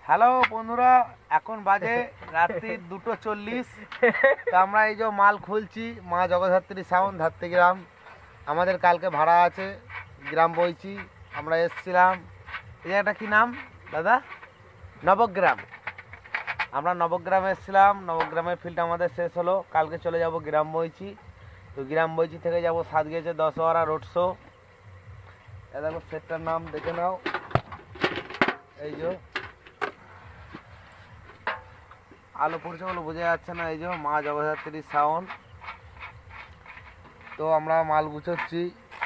Hello বন্ধুরা, এখন বাজে রাত্রি 2:40। তো আমরা এই যে মাল খুলছি মা জগদ্ধাত্রী সাউন্ড ধাত্রী গ্রাম। আমাদের কালকে ভাড়া আছে, গ্রাম বইছি। আমরা এসছিলাম, এই জায়গাটা কী নাম দাদা? নবগ্রাম। আমরা নবগ্রামে এসছিলাম, নবগ্রামের ফিল্ড আমাদের শেষ হলো। কালকে চলে যাব গ্রাম বইছি। তো গ্রাম বইছি থেকে যাব সাতগেছে 10 রোড শো। এ দেখো সেটটার নাম দেখে নাও, এই যে আলো পড়ছে বলে বোঝা যাচ্ছে না, এই যে মা জগদ্ধাত্রী সাউন্ড। তো আমরা মাল গুছোচ্ছি,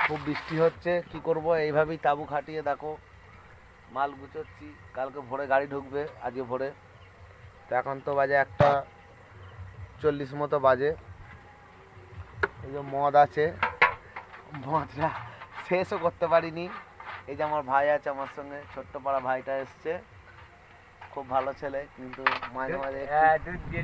খুব বৃষ্টি হচ্ছে, কি করব, এইভাবেই তাঁবু খাটিয়ে দেখো মাল গুছোচ্ছি। কালকে ভোরে গাড়ি ঢুকবে, আজকে ভোরে। তো এখন তো বাজে 1:40 মতো বাজে। এই যে মদ আছে, মদটা শেষও করতে পারিনি। এই যে আমার ভাই আছে আমার সঙ্গে, ছোট্ট পাড়া ভাইটা এসছে, খুব ভালো ছেলে, কিন্তু মাঝে মাঝে দুধ দিয়ে